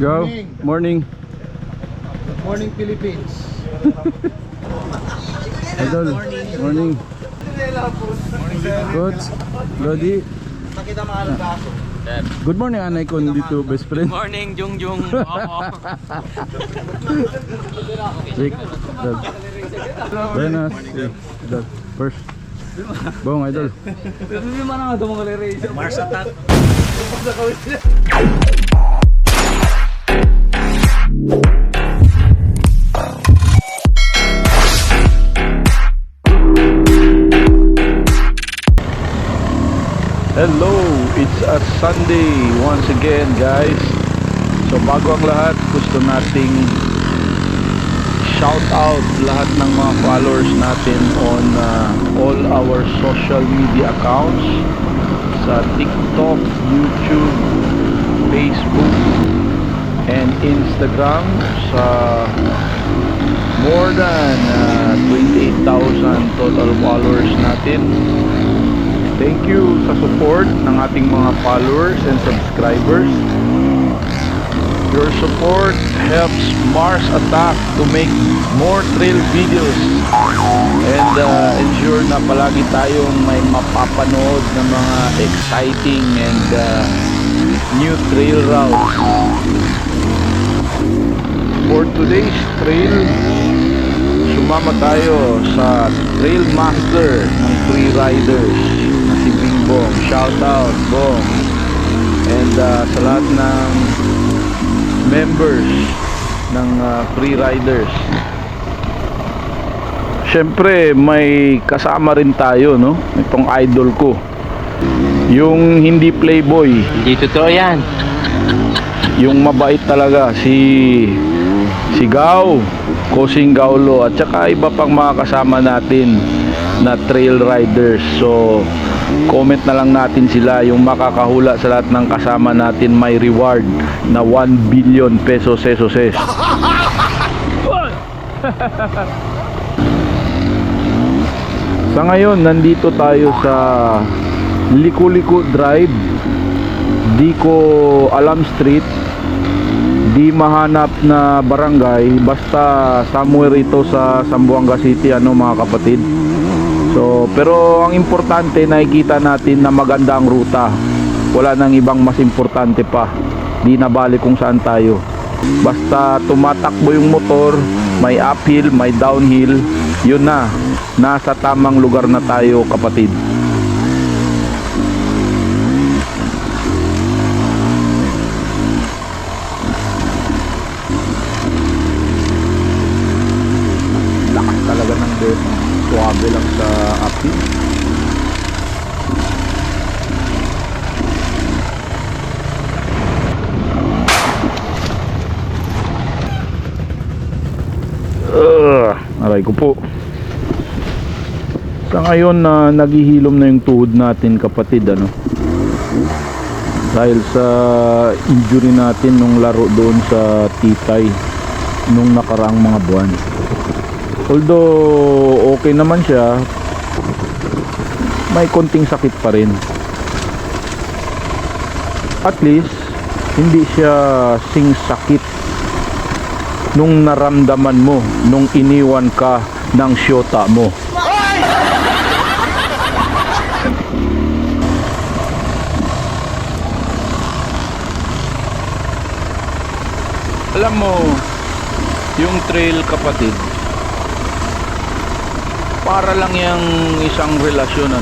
Go. Morning. Good morning, Philippines. Idol. Morning. Good. Lodi. Good morning, anay ko dito, best friend. Good morning, Jungjung. Oo. Jake. Dad. Buenas. Dad. First. Bong, idol. Mars attack. Hello, it's a Sunday once again, guys. So bago ang lahat, gusto nating shout out lahat ng mga followers natin on all our social media accounts sa TikTok, YouTube, Facebook, and Instagram, sa more than 28,000 total followers natin. Thank you sa support ng ating mga followers and subscribers. Your support helps Mars Attack to make more trail videos and ensure na palagi tayong may mapapanood na mga exciting and new trail routes. For today's trail, sumama tayo sa Trail Master ng Free Riders na si Bing Bong. Shout out Bong. And sa lahat ng members ng Free Riders. Syempre may kasama rin tayo, no? Itong idol ko, yung hindi playboy, Hindi totoo yan. yung mabait talaga, si Gao, Kosing Gaulo, at saka iba pang mga kasama natin na trail riders. So comment na lang natin sila. Yung makakahula sa lahat ng kasama natin, may reward na 1 billion pesos. Sa ngayon, nandito tayo sa Liku-Liku Drive, di ko alam street, di mahanap na barangay, basta somewhere ito sa Zamboanga City, mga kapatid. So, pero ang importante, nakikita natin na maganda ang ruta. Wala nang ibang mas importante pa. Di na bali kung saan tayo. Basta tumatakbo yung motor, may uphill, may downhill, yun na. Nasa tamang lugar na tayo, kapatid. Lakas talaga ng dirt. Suwabe lang sa uphill. Aray ko po. Sa ngayon na naghihilom na yung tuhod natin, kapatid, dahil sa injury natin nung laro doon sa Titay nung nakaraang mga buwan. Although okay naman siya, may konting sakit pa rin. At least hindi siya sing sakit nung naramdaman mo nung iniwan ka ng syota mo. Alam mo, yung trail, kapatid, para lang yung isang relasyon,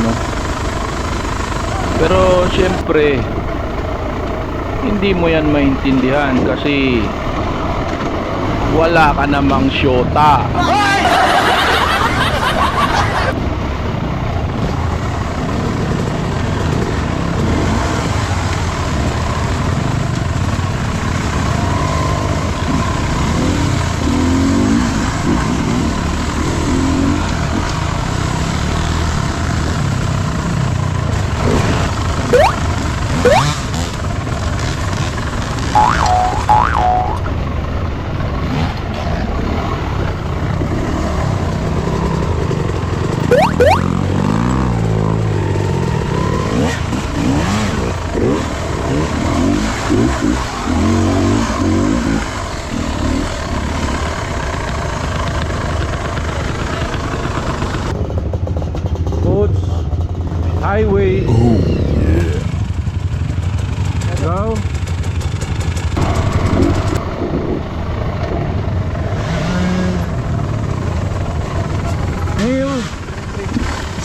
pero syempre hindi mo yan maintindihan kasi wala ka namang syota.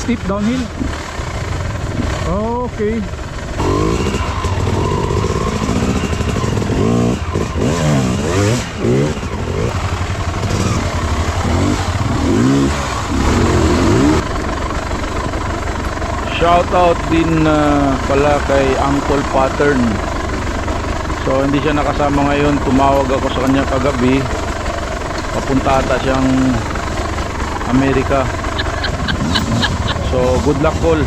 steep downhill. Okay. Shoutout din pala kay Uncle Pattern. So hindi siya nakasama ngayon. Tumawag ako sa kanya kagabi. Papunta ata siyang Amerika. So good luck, Col.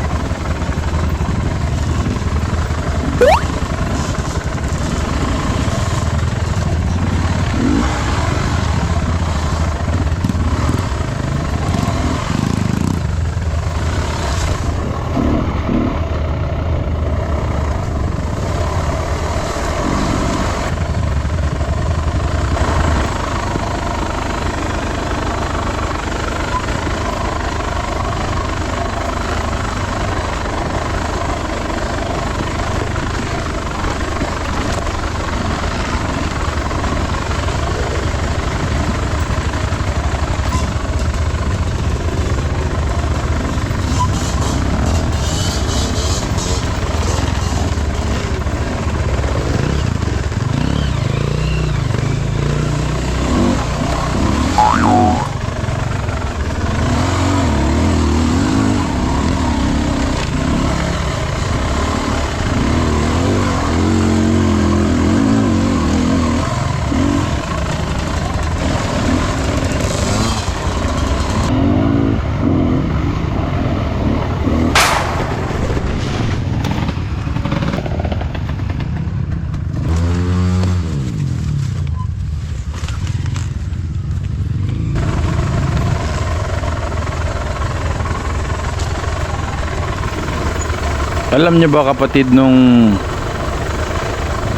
Alam niyo ba kapatid, nung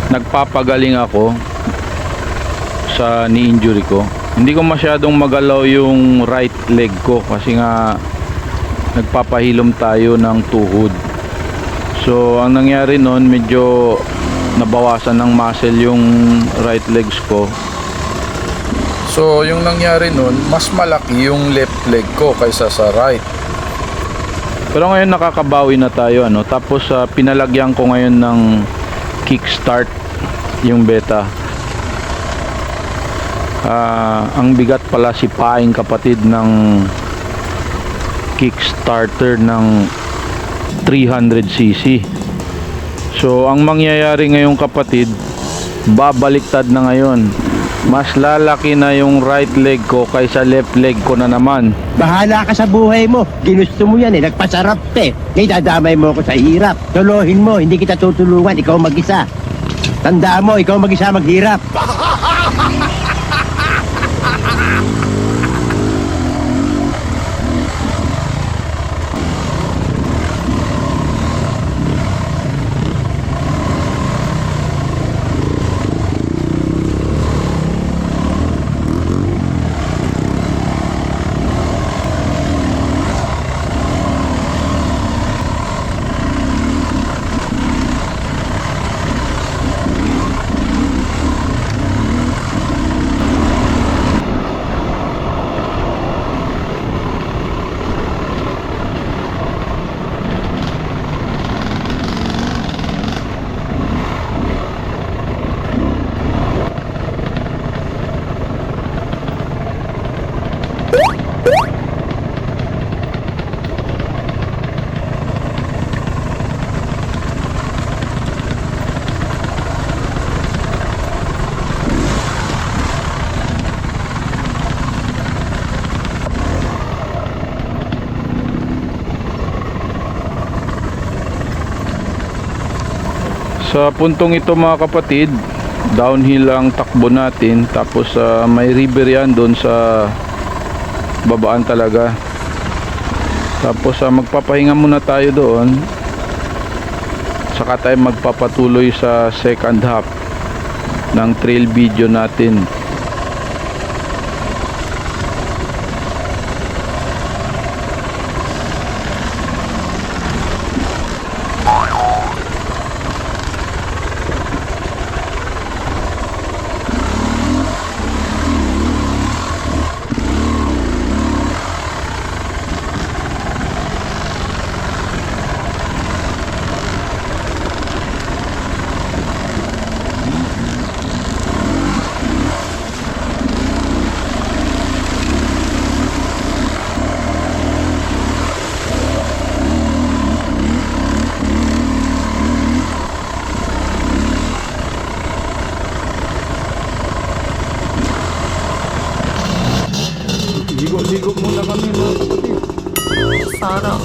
nagpapagaling ako sa knee injury ko, hindi ko masyadong magalaw yung right leg ko kasi nga nagpapahilom tayo ng tuhod. So ang nangyari nun, medyo nabawasan ng muscle yung right legs ko. So yung nangyari nun, mas malaki yung left leg ko kaysa sa right. Pero ngayon nakakabawi na tayo, ano. Tapos pinalagyan ko ngayon ng kickstart yung beta. Ang bigat pala si paing kapatid ng kickstarter ng 300cc. So ang mangyayari ngayon kapatid, babaliktad na ngayon. Mas lalaki na yung right leg ko kaysa left leg ko na naman. Bahala ka sa buhay mo. Ginusto mo yan eh. Nagpasarap eh. Ngayon dadamay mo ako sa hirap. Tuluhin mo. Hindi kita tutulungan. Ikaw mag-isa. Tandaan mo, ikaw mag-isa maghirap. Sa puntong ito mga kapatid, downhill ang takbo natin. Tapos may river yan doon sa babaan talaga. Tapos magpapahinga muna tayo doon. Saka tayo magpapatuloy sa second half ng trail video natin. ano.